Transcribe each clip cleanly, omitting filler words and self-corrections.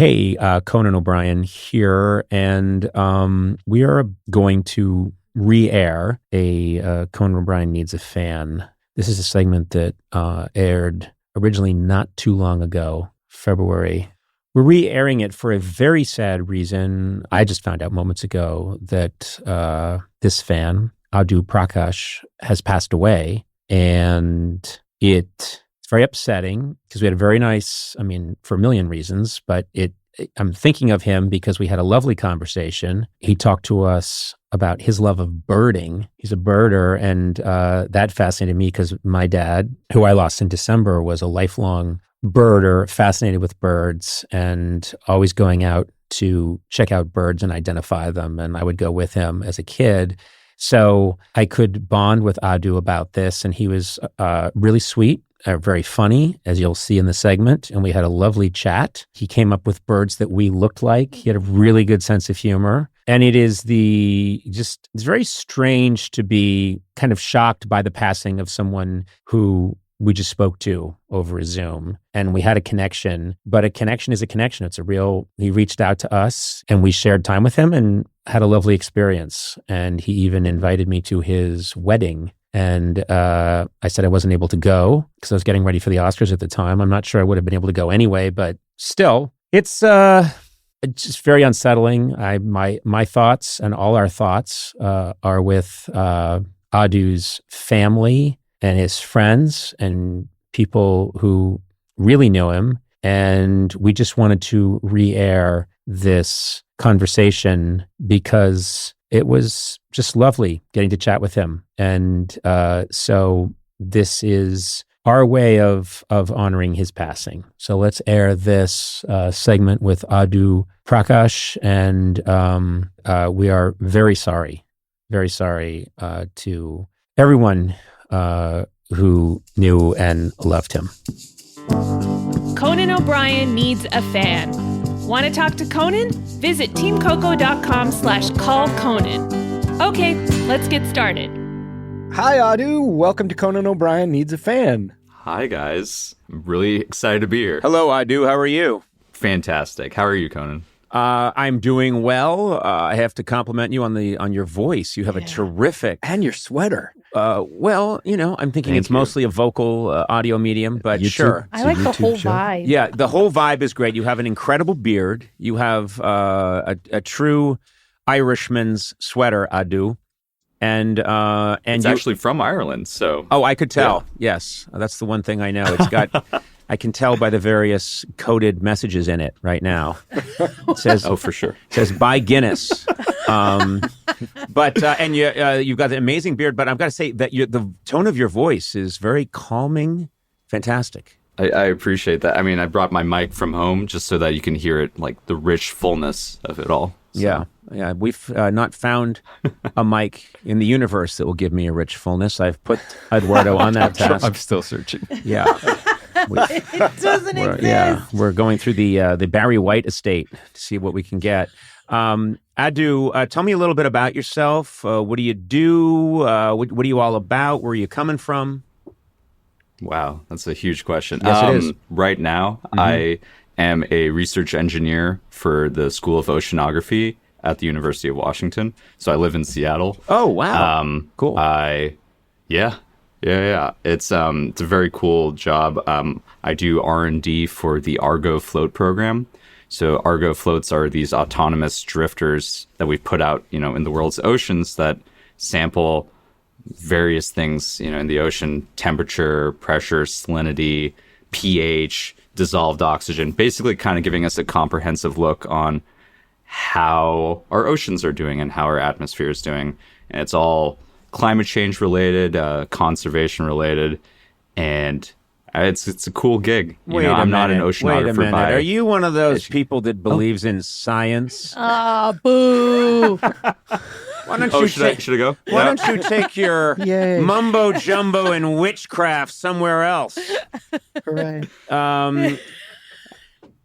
Hey, Conan O'Brien here, and we are going to re-air a Conan O'Brien Needs a Fan. This is a segment that aired originally not too long ago, February. We're re-airing it for a very sad reason. I just found out moments ago that this fan, Aadu Prakash, has passed away, and it's very upsetting because we had a very nice, for a million reasons, but I'm thinking of him because we had a lovely conversation. He talked to us about his love of birding. He's a birder, and that fascinated me because my dad, who I lost in December, was a lifelong birder, fascinated with birds, and always going out to check out birds and identify them. And I would go with him as a kid. So I could bond with Aadu about this, and he was really sweet. Very funny, as you'll see in the segment, and we had a lovely chat. He came up with birds that we looked like. He had a really good sense of humor. And it's very strange to be kind of shocked by the passing of someone who we just spoke to over a Zoom. And we had a connection, but a connection is a connection. He reached out to us, and we shared time with him and had a lovely experience. And he even invited me to his wedding. And I said I wasn't able to go because I was getting ready for the Oscars at the time. I'm not sure I would have been able to go anyway, but still, it's just very unsettling. My thoughts and all our thoughts are with Aadu's family and his friends and people who really know him. And we just wanted to re-air this conversation because it was just lovely getting to chat with him. And so this is our way of honoring his passing. So let's air this segment with Aadu Prakash. And we are very sorry to everyone who knew and loved him. Conan O'Brien Needs a Fan. Want to talk to Conan? Visit teamcoco.com/callconan. Okay, let's get started. Hi, Aadu. Welcome to Conan O'Brien Needs a Fan. Hi, guys. I'm really excited to be here. Hello, Aadu. How are you? Fantastic. How are you, Conan? I'm doing well. I have to compliment you on your voice. You have a terrific... And your sweater. Well, I'm thinking it's mostly a vocal audio medium, but sure. I like the whole vibe. Yeah, the whole vibe is great. You have an incredible beard. You have a true Irishman's sweater, Aadu. And it's actually from Ireland, so... Oh, I could tell. Yeah. Yes, that's the one thing I know. It's got... I can tell by the various coded messages in it right now. It says, "Oh, for sure." It says, "Buy Guinness." But you've got the amazing beard. But I've got to say that the tone of your voice is very calming, fantastic. I appreciate that. I brought my mic from home just so that you can hear it, like the rich fullness of it all. So. Yeah. We've not found a mic in the universe that will give me a rich fullness. I've put Eduardo on that task. I'm still searching. Yeah. It doesn't exist. Yeah, we're going through the Barry White estate to see what we can get. Aadu, tell me a little bit about yourself. What do you do? What are you all about? Where are you coming from? Wow, that's a huge question. Yes, it is. Right now, I am a research engineer for the School of Oceanography at the University of Washington. So I live in Seattle. Oh, wow. Cool. Yeah. It's a very cool job. I do R&D for the Argo float program. So Argo floats are these autonomous drifters that we put out, in the world's oceans that sample various things, in the ocean: temperature, pressure, salinity, pH, dissolved oxygen, basically kind of giving us a comprehensive look on how our oceans are doing and how our atmosphere is doing. And it's all climate change related, conservation related, and it's a cool gig. I'm not an oceanographer. Wait a minute. Are you one of those people that believes in science? Boo! Why don't you should I go? Why don't you take your mumbo jumbo and witchcraft somewhere else? Hooray!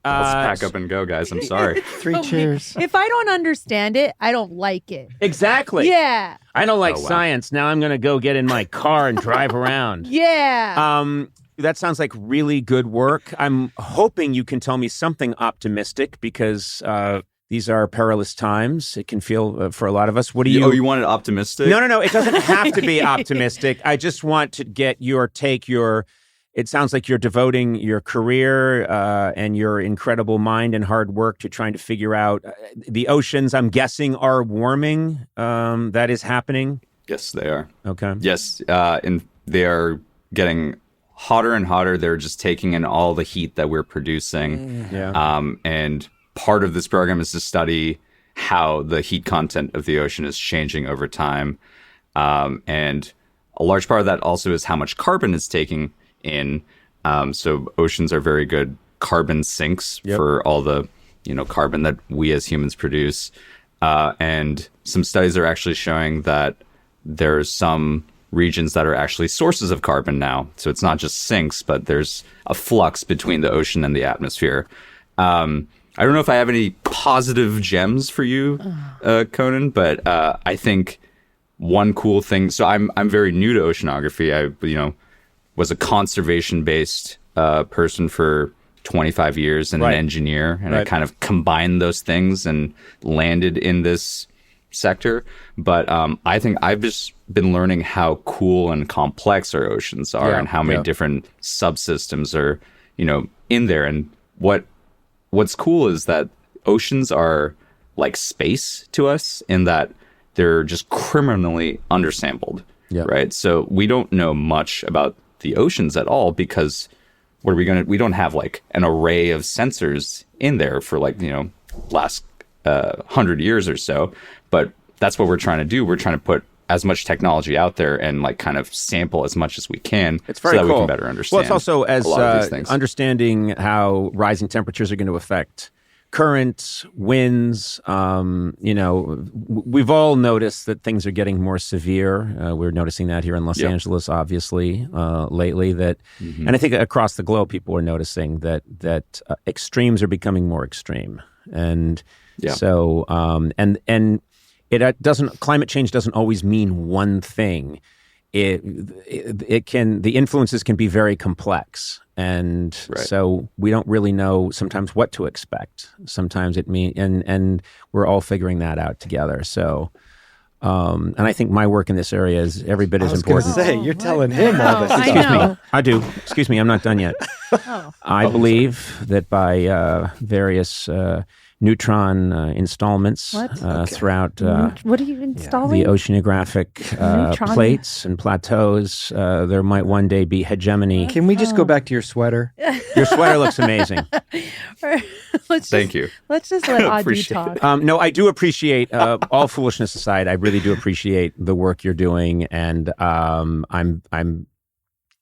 Let's pack up and go, guys. I'm sorry. 3 cheers. If I don't understand it, I don't like it. Exactly. Yeah. I don't like science. Now I'm going to go get in my car and drive around. Yeah. That sounds like really good work. I'm hoping you can tell me something optimistic because these are perilous times. It can feel for a lot of us. What do you... Oh, you want it optimistic? No. It doesn't have to be optimistic. I just want to get your take, It sounds like you're devoting your career and your incredible mind and hard work to trying to figure out the oceans, I'm guessing, are warming. That is happening. Yes, they are. Okay. Yes, and they are getting hotter and hotter. They're just taking in all the heat that we're producing. Yeah. And part of this program is to study how the heat content of the ocean is changing over time. And a large part of that also is how much carbon it's taking in. So oceans are very good carbon sinks for all the carbon that we as humans produce. And some studies are actually showing that there's some regions that are actually sources of carbon now. So it's not just sinks, but there's a flux between the ocean and the atmosphere. I don't know if I have any positive gems for you, Conan, but I think one cool thing. So I'm very new to oceanography. I was a conservation-based person for 25 years and an engineer, and I kind of combined those things and landed in this sector. But I think I've just been learning how cool and complex our oceans are and how many different subsystems are, in there. And what's cool is that oceans are like space to us in that they're just criminally undersampled, right? So we don't know much about the oceans at all because we don't have like an array of sensors in there for last 100 years or so. But that's what we're trying to do. We're trying to put as much technology out there and kind of sample as much as we can. It's very so that cool. we can better understand. Well, it's also as a lot of these things. Understanding how rising temperatures are going to affect currents, winds. We've all noticed that things are getting more severe. We're noticing that here in Los Angeles, obviously, lately. And I think across the globe, people are noticing that extremes are becoming more extreme. And so, and it doesn't. Climate change doesn't always mean one thing. It can. The influences can be very complex, and so we don't really know sometimes what to expect. Sometimes it means, and we're all figuring that out together. So, and I think my work in this area is every bit as important. I was going to say, you're telling him all this. I Excuse know. me. I do. Excuse me. I'm not done yet. I believe that by various neutron installments throughout What are you installing? the oceanographic plates and plateaus, there might one day be hegemony. Can we just go back to your sweater? Your sweater looks amazing. Thank you. Let's just let Aadu Appreciate talk. No, I do appreciate, all foolishness aside, I really do appreciate the work you're doing. And I'm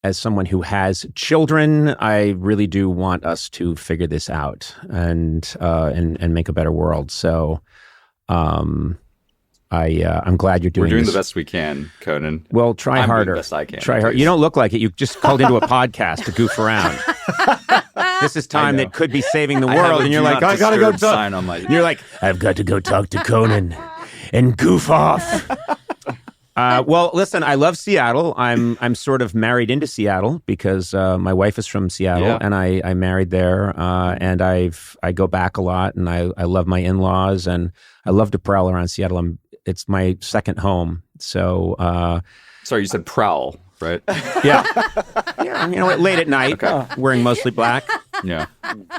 as someone who has children, I really do want us to figure this out and make a better world. So, I'm glad you're doing. We're doing this. the best we can, Conan. Well, try I'm harder. doing the best I can. Try harder. You don't look like it. You just called into a podcast to goof around. This is time that could be saving the I have world, a and you're do like, not I gotta go disturb talk. sign on my. You're like, I've got to go talk to Conan and goof off. Well, listen, I love Seattle. I'm sort of married into Seattle because my wife is from Seattle, and I married there, and I go back a lot, and I love my in-laws, and I love to prowl around Seattle. It's my second home. So, Sorry, you said prowl, right? yeah, late at night, wearing mostly black. Yeah.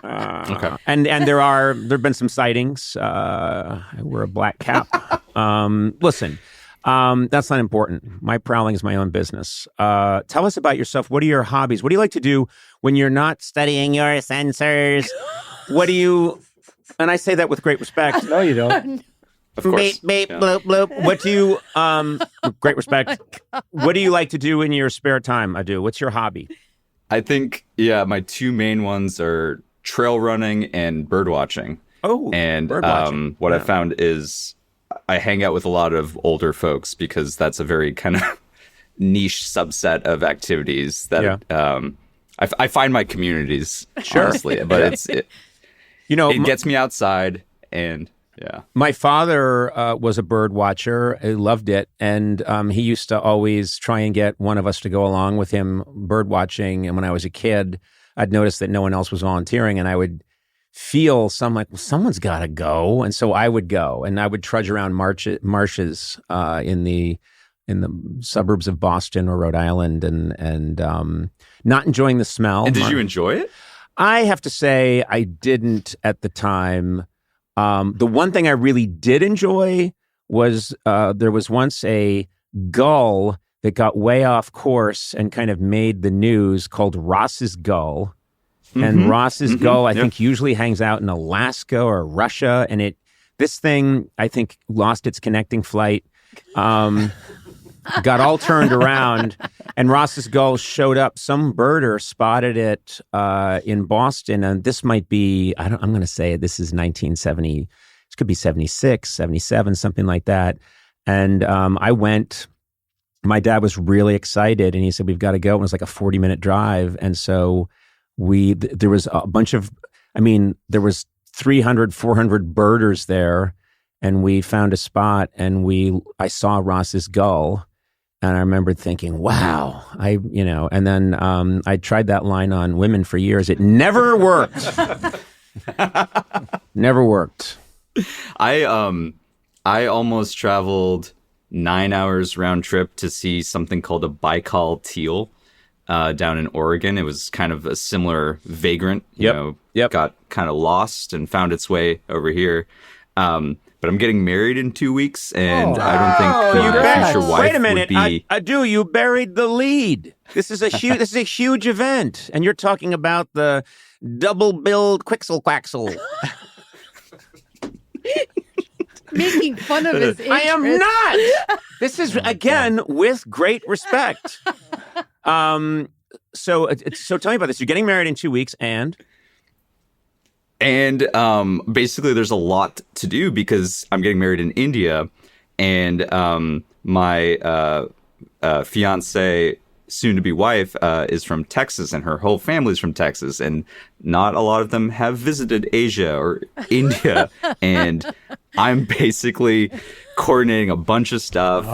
Okay. And there've been some sightings. I wear a black cap. Listen. That's not important. My prowling is my own business. Tell us about yourself. What are your hobbies? What do you like to do when you're not studying your sensors? What do you, and I say that with great respect. No, you don't. Of course. Beep, beep, Yeah. bloop, bloop. What do you, with great respect, what do you like to do in your spare time, Aadu? What's your hobby? I think, my two main ones are trail running and bird watching. Oh, And bird watching. what I found is I hang out with a lot of older folks because that's a very kind of niche subset of activities that I find my communities, honestly. But it gets me outside and Yeah. My father was a bird watcher. He loved it. And he used to always try and get one of us to go along with him bird watching. And when I was a kid, I'd noticed that no one else was volunteering. And I would feel well, someone's got to go. And so I would go. And I would trudge around marshes in the suburbs of Boston or Rhode Island and not enjoying the smell. And did you enjoy it? I have to say I didn't at the time. The one thing I really did enjoy was there was once a gull that got way off course and kind of made the news called Ross's gull. And Ross's gull, I think, usually hangs out in Alaska or Russia. And this thing, I think, lost its connecting flight, got all turned around, and Ross's gull showed up. Some birder spotted it in Boston, and this might be, I'm going to say this is 1970, this could be 76, 77, something like that. And I went, my dad was really excited, and he said, we've got to go. And it was like a 40-minute drive. And so there was a bunch of, there was 300, 400 birders there, and we found a spot, and I saw Ross's gull. And I remember thinking, wow, and then I tried that line on women for years. It never worked. Never worked. I almost traveled 9 hours round trip to see something called a Baikal teal down in Oregon. It was kind of a similar vagrant, got kind of lost and found its way over here. But I'm getting married in 2 weeks, and I don't think my future wife Wait a minute, would be... Aadu, you buried the lead. This is a huge event, and you're talking about the double-billed QuixlQuaxl. Making fun of his interest. I am not. This is, again, with great respect. So tell me about this. You're getting married in 2 weeks, and... And basically, there's a lot to do because I'm getting married in India, and my fiance, soon-to-be wife, is from Texas, and her whole family's from Texas, and not a lot of them have visited Asia or India, and I'm basically coordinating a bunch of stuff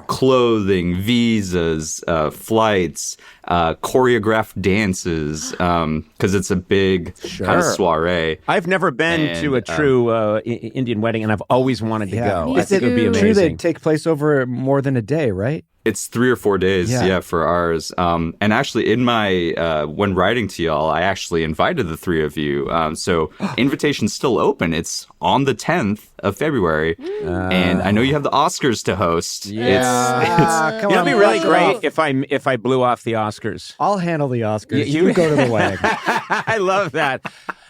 clothing, visas, flights, choreographed dances, because it's a big kind of soiree. I've never been to a true Indian wedding, and I've always wanted to go. I Is think it would be true amazing. they take place over more than a day, right? It's 3 or 4 days, for ours. And actually, in my when writing to y'all, I actually invited the three of you. So invitation's still open. It's on the 10th of February, and I know you have the Oscars to host. Yeah, It'd be really great if I blew off the Oscars. I'll handle the Oscars. You go to the wedding. I love that.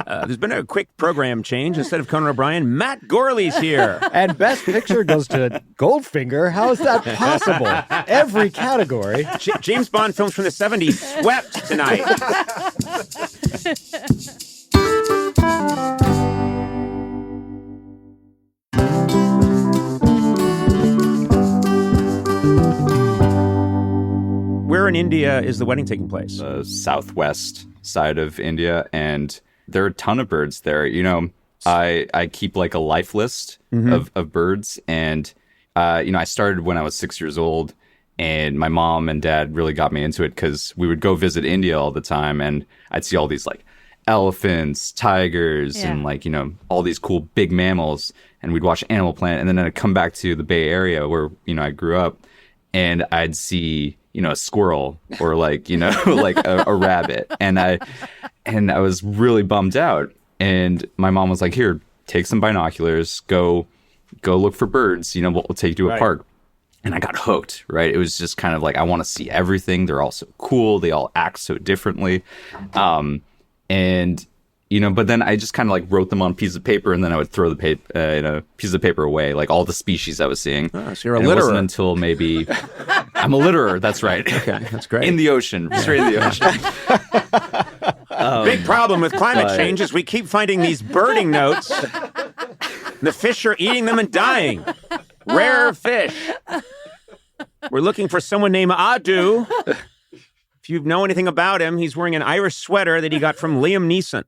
There's been a quick program change. Instead of Conan O'Brien, Matt Gorley's here. And Best Picture goes to Goldfinger. How is that possible? Every category. James Bond films from the 70s swept tonight. Where in India is the wedding taking place? The southwest side of India, and there are a ton of birds there. I keep like a life list of birds, and I started when I was 6 years old, and my mom and dad really got me into it because we would go visit India all the time, and I'd see all these like elephants, tigers, and all these cool big mammals, and we'd watch Animal Planet, and then I'd come back to the Bay Area where I grew up, and I'd see a squirrel or like a rabbit, and I was really bummed out, and my mom was like, here, take some binoculars, go look for birds, we'll take you to a park. And I got hooked, right? It was just kind of like, I want to see everything. They're all so cool. They all act so differently. But then I just kind of like wrote them on a piece of paper, and then I would throw the piece of paper away, like all the species I was seeing. Oh, so you're a litterer. It wasn't until maybe I'm a litterer. That's right. Okay, that's great. In the ocean, straight in the ocean. Big problem with climate change is we keep finding these birding notes. The fish are eating them and dying. Rare fish. We're looking for someone named Aadu. If you know anything about him, he's wearing an Irish sweater that he got from Liam Neeson.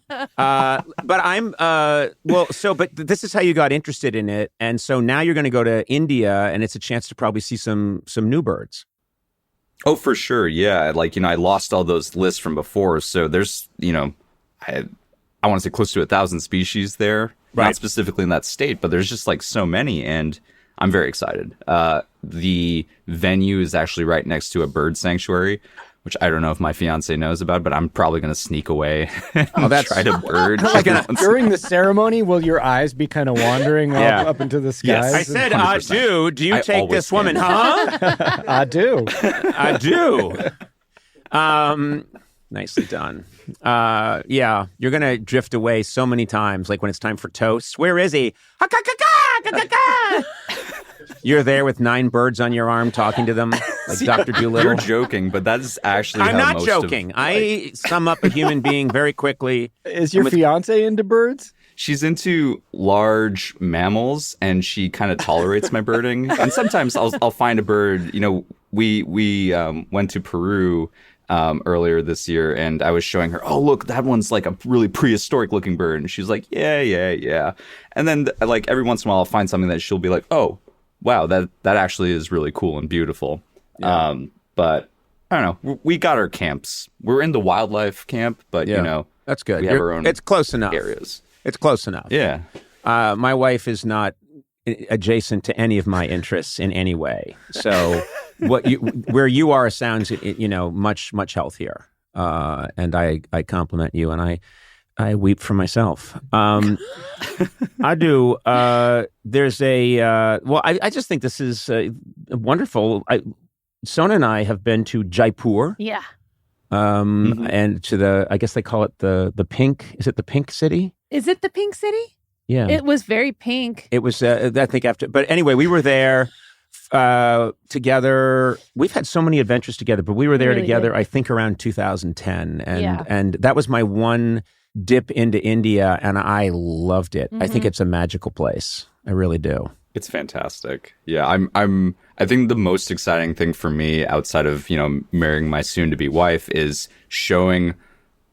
But I'm but this is how you got interested in it, and so now you're going to go to India, and it's a chance to probably see some new birds. Oh, for sure. Yeah. Like, I lost all those lists from before. So there's, I want to say close to 1,000 species there. Right. Not specifically in that state, but there's just like so many. And I'm very excited. The venue is actually right next to a bird sanctuary, which I don't know if my fiance knows about, but I'm probably going to sneak away and try to bird. During the ceremony, will your eyes be kind of wandering up into the skies? Yes. I said, 100%. Aadu, do you take this woman, huh? Aadu. Aadu. Nicely done. Yeah, you're going to drift away so many times, like when it's time for toast. Where is he? You're there with 9 birds on your arm talking to them, like Dr. Dolittle. You're joking, but that is actually I'm how not most joking. I sum up a human being very quickly. Is your fiance into birds? She's into large mammals, and she kind of tolerates my birding. And sometimes I'll find a bird. We went to Peru earlier this year, and I was showing her, oh, look, that one's like a really prehistoric looking bird. And she's like, yeah. And then like every once in a while I'll find something that she'll be like, oh, wow, that actually is really cool and beautiful. Yeah. But I don't know. We got our camps. We're in the wildlife camp, but that's good. We have our own. It's close enough. Areas. It's close enough. Yeah. My wife is not adjacent to any of my interests in any way. So where you are sounds, much healthier. And I compliment you, and I weep for myself. I do. There's I just think this is wonderful. Sona and I have been to Jaipur. Yeah. And to I guess they call it the pink. Is it the pink city? Is it the pink city? Yeah. It was very pink. It was, I think but anyway, we were there together. We've had so many adventures together, but we were there together, I think around 2010. And that was my one dip into India, and I loved it. I think it's a magical place. I really do. It's fantastic. Yeah, I think the most exciting thing for me outside of, marrying my soon-to-be wife is showing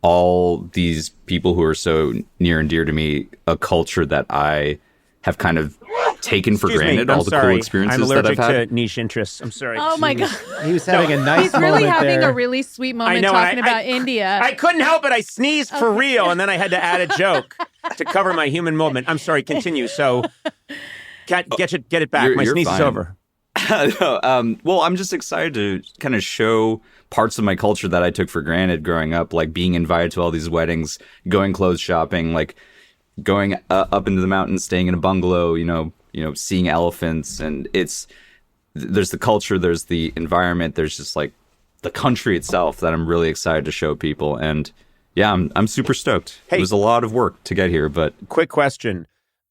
all these people who are so near and dear to me a culture that I have kind of taken for granted, all the cool experiences that I've had. I'm allergic to niche interests. I'm sorry. Oh my God. He was having a nice moment He's really having there. a really sweet moment talking about India. I couldn't help it. I sneezed for real, and then I had to add a joke to cover my human moment. I'm sorry. Continue. So get it back. My sneeze is over. Well, I'm just excited to kind of show parts of my culture that I took for granted growing up, like being invited to all these weddings, going clothes shopping, like going up into the mountains, staying in a bungalow, seeing elephants. And there's the culture, there's the environment, there's just like the country itself that I'm really excited to show people. And yeah, I'm super stoked. Hey, it was a lot of work to get here, but quick question.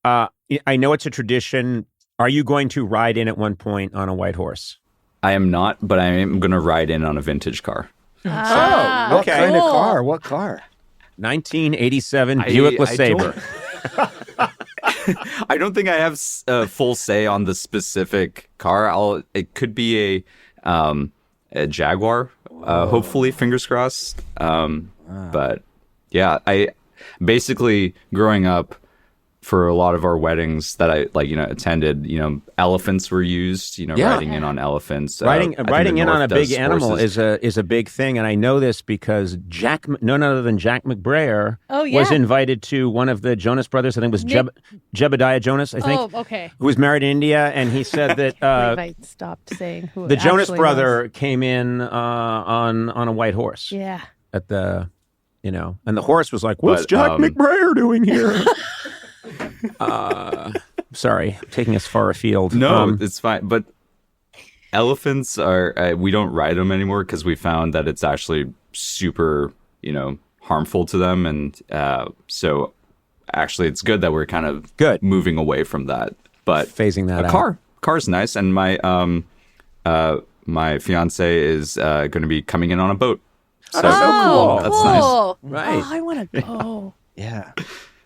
I know it's a tradition. Are you going to ride in at one point on a white horse? I am not, but I am going to ride in on a vintage car. Oh, okay. What kind of car? What car? 1987 Buick LeSabre. I don't think I have a full say on the specific car. It could be a Jaguar, hopefully, fingers crossed. But yeah, I basically growing up, for a lot of our weddings that I attended, elephants were used, riding in on elephants. Riding in on a big animal is a big thing. And I know this because none other than Jack McBrayer was invited to one of the Jonas brothers. I think it was Jebediah Jonas, I think. Oh, okay. Who was married in India. And he said that I stopped saying who the Jonas brother came in on a white horse. Yeah. At the, and the horse was like, what's Jack McBrayer doing here? Sorry, taking us far afield. No, it's fine. But elephants are, we don't ride them anymore because we found that it's actually super, harmful to them. And so actually it's good that we're kind of moving away from that. But phasing that out. Car's nice. And my fiance is going to be coming in on a boat. So cool. That's nice. Right. Oh, I want to go. Yeah.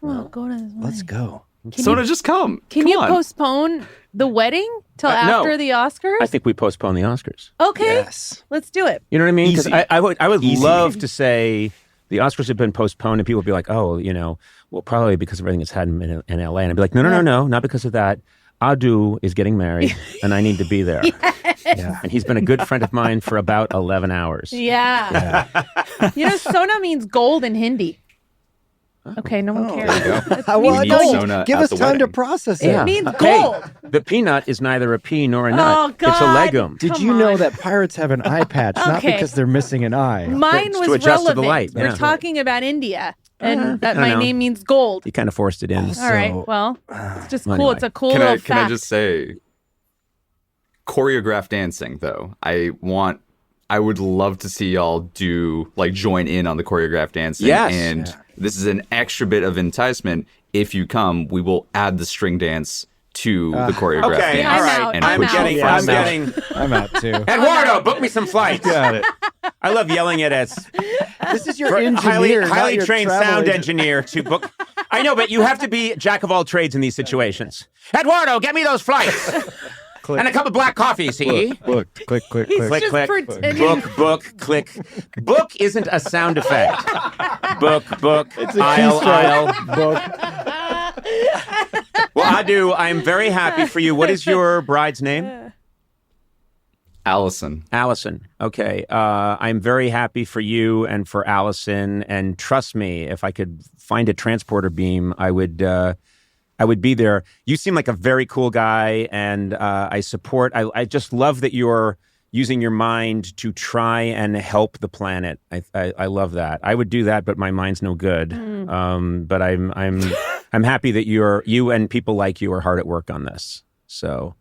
Well, go to this wedding. Let's go. Just come. Can you postpone the wedding till after the Oscars? I think we postpone the Oscars. Okay. Yes. Let's do it. You know what I mean? Because I would love to say the Oscars have been postponed, and people would be like, oh, well, probably because of everything that's happened in LA. And I'd be like, no, not because of that. Aadu is getting married, and I need to be there. Yeah. And he's been a good friend of mine for about 11 hours. Yeah. Sona means gold in Hindi. Okay, no one cares. Give us time to process it. It means gold. Hey, the peanut is neither a pea nor a nut. Oh, God. It's a legume. Did you know that pirates have an eye patch, not because they're missing an eye? Mine to was adjust to relevant. the light. We're Yeah. talking about India, and that I my know. name means gold. You kind of forced it in. All right, well, it's just cool. Anyway. It's a cool Can little I fact. just say, choreographed dancing though? I would love to see y'all join in on the choreographed dancing. Yes. And this is an extra bit of enticement. If you come, we will add the string dance to the choreographed Okay, dance. all I'm right. out. And I'm put you out. in Yeah, front I'm of out. stage. I'm out too. Eduardo, book me some flights. Got it. I love yelling it as This is your engineer, not highly your trained travel sound agent. engineer to book. I know, but you have to be jack of all trades in these situations. Eduardo, get me those flights Click. and a cup of black coffee. See, Look, click, click, He's click. just click, pretending. book, click. Book isn't a sound effect. Book, It's a aisle, keystroke. Book. Well, Aadu, I'm very happy for you. What is your bride's name? Allison. Allison. Okay. I'm very happy for you and for Allison. And trust me, if I could find a transporter beam, I would be there. You seem like a very cool guy, and I just love that you're using your mind to try and help the planet. I love that. I would do that, but my mind's no good. But I'm happy that you and people like you are hard at work on this. So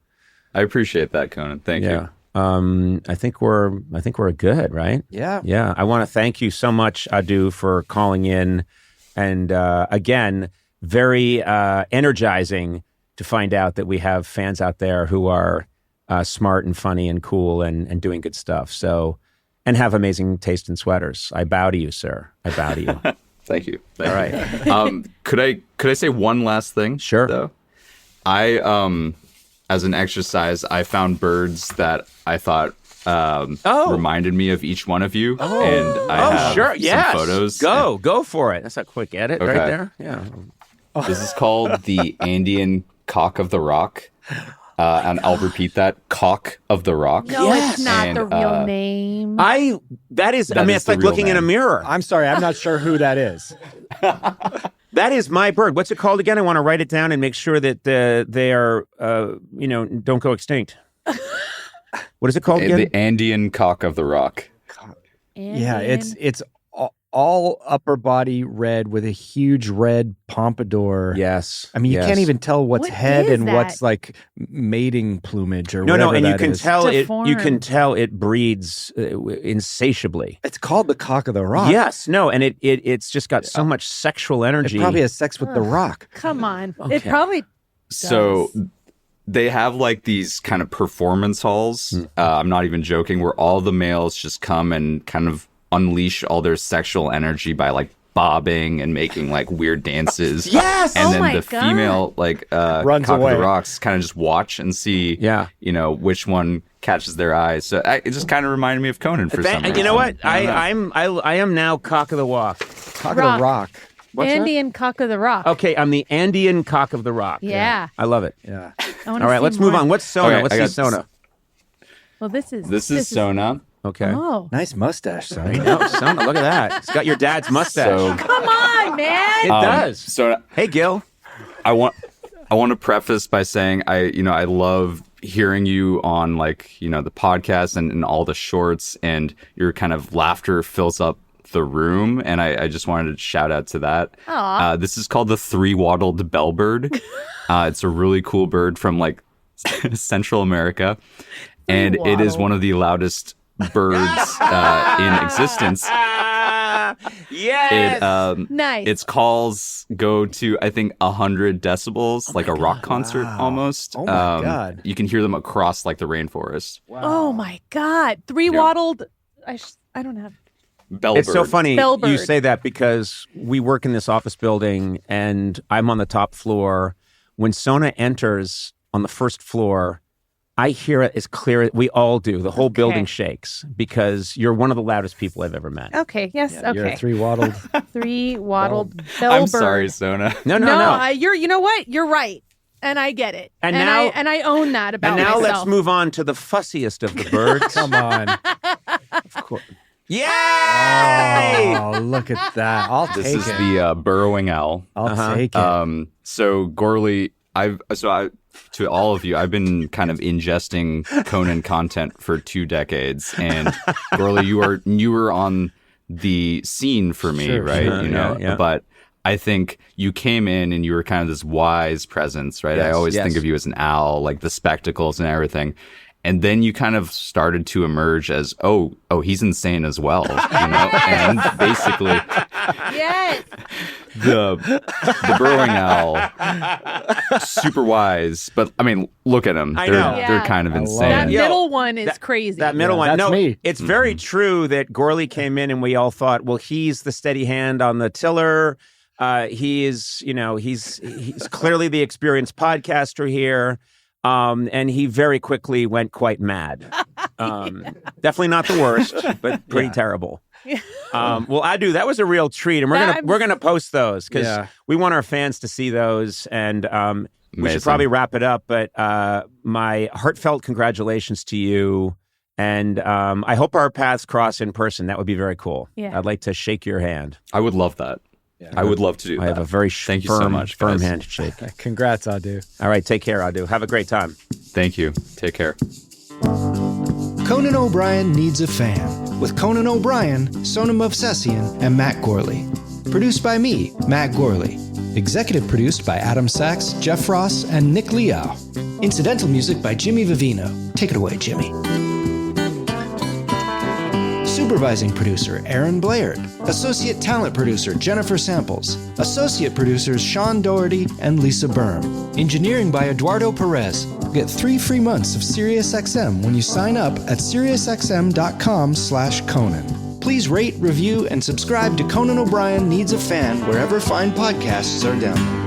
I appreciate that, Conan. Thank you. I think we're good, right? Yeah. Yeah. I want to thank you so much, Aadu, for calling in, and again, very energizing to find out that we have fans out there who are smart and funny and cool and doing good stuff. So, and have amazing taste in sweaters. I bow to you, sir. I bow to you. Thank you. All right. Could I say one last thing? Sure. Though, as an exercise, I found birds that I thought reminded me of each one of you, and I have sure. Yes. some photos. Go for it. That's a quick edit right Okay. there. Yeah. This is called the Andean cock of the rock, and I'll repeat that: cock of the rock. No, it's not And, the real name. That it's is like the real looking in a name. mirror. I'm sorry, I'm not sure who that is. That is my bird. What's it called again? I want to write it down and make sure that they are, don't go extinct. What is it called again? The Andean cock of the rock. Yeah, it's all upper body red with a huge red pompadour. Yes. I mean, you yes. can't even tell what's What head is and that? what's like mating plumage or No, whatever and you that can is. tell it. You can Deformed. tell it breeds insatiably. It's called the cock of the rock. Yes. No, and it's just got so much sexual It energy. probably has sex with the rock. Come on. Okay. It probably So they have like these kind of performance halls. I'm not even joking, where all the males just come and kind of unleash all their sexual energy by like bobbing and making like weird dances. Yes! And Oh then my the God. female like Runs cock away. of the rocks kind of just watch and see Yeah. which one catches their eyes. So it just kind of reminded me of Conan for some reason. You know what? I don't know. I am now cock of the walk. Cock Rock. of the rock. What's that? Andean cock of the rock. Okay, I'm the Andean cock of the rock. Yeah. I love it. Yeah. I wanna All right, see let's move more. on. What's Sona? Okay, Let's I see got Sona. Well, this is This is Sona. Okay. Oh, Nice mustache, son. No, Sona, look at that. It's got your dad's mustache. So come on, man. It does. So Hey, Gil. I want to preface by saying I love hearing you on the podcast and all the shorts, and your kind of laughter fills up the room, and I just wanted to shout out to that. Aw. This is called the three-wattled bellbird. It's a really cool bird from like Central America, and it is one of the loudest birds in existence. Yes. Nice. Its calls go to, I think, 100 decibels, like a rock concert almost. Oh my God. You can hear them across like the rainforest. Oh my God. Three wattled. I don't have. Bellbird. It's so funny Bellbird. you say that, because we work in this office building and I'm on the top floor. When Sona enters on the first floor, I hear it as clear. We all do. The whole building shakes because you're one of the loudest people I've ever met. Okay. Yes. Yeah, okay. You're a three-wattled. Three-wattled bellbird. I'm sorry, Sona. No. You know what? You're right. And I get it. And now- I own that about And now myself. let's move on to the fussiest of the birds. Come on. Of course. Yay! Oh, look at that. I'll This take is it. the burrowing owl. I'll take it. So Gorley, to all of you, I've been kind of ingesting Conan content for 2 decades, and Gorley, you were on the scene for me, Sure, right? sure. You know, Yeah. but I think you came in and you were kind of this wise presence, right? I Yes, always yes. think of you as an owl, like the spectacles and everything. And then you kind of started to emerge as, oh, he's insane as well, you know? And basically, Yes. the burrowing owl, super wise, but I mean, look at them. I They're know. they're kind of I love insane. That Yo, middle one is that- crazy. That middle one. that's No, me. it's very true that Gorley came in and we all thought, well, he's the steady hand on the tiller. He is, he's clearly the experienced podcaster here. And he very quickly went quite mad. Definitely not the worst, but pretty terrible. Well, Aadu, that was a real treat, and we're gonna post those because we want our fans to see those, and we should probably wrap it up. But my heartfelt congratulations to you, and I hope our paths cross in person. That would be very cool. Yeah. I'd like to shake your hand. I would love that. I would love to do that. I have a very Thank you so much, firm guys. handshake. Congrats, Aadu. All right, take care, Aadu. Have a great time. Thank you. Take care. Conan O'Brien Needs a Fan, with Conan O'Brien, Sonam Movsesian, and Matt Gorley. Produced by me, Matt Gorley. Executive produced by Adam Sachs, Jeff Ross, and Nick Liao. Incidental music by Jimmy Vivino. Take it away, Jimmy. Supervising producer, Aaron Blaird. Associate talent producer, Jennifer Samples. Associate producers, Sean Doherty and Lisa Berm. Engineering by Eduardo Perez. Get 3 free months of SiriusXM when you sign up at SiriusXM.com/Conan. Please rate, review, and subscribe to Conan O'Brien Needs a Fan wherever fine podcasts are downloaded.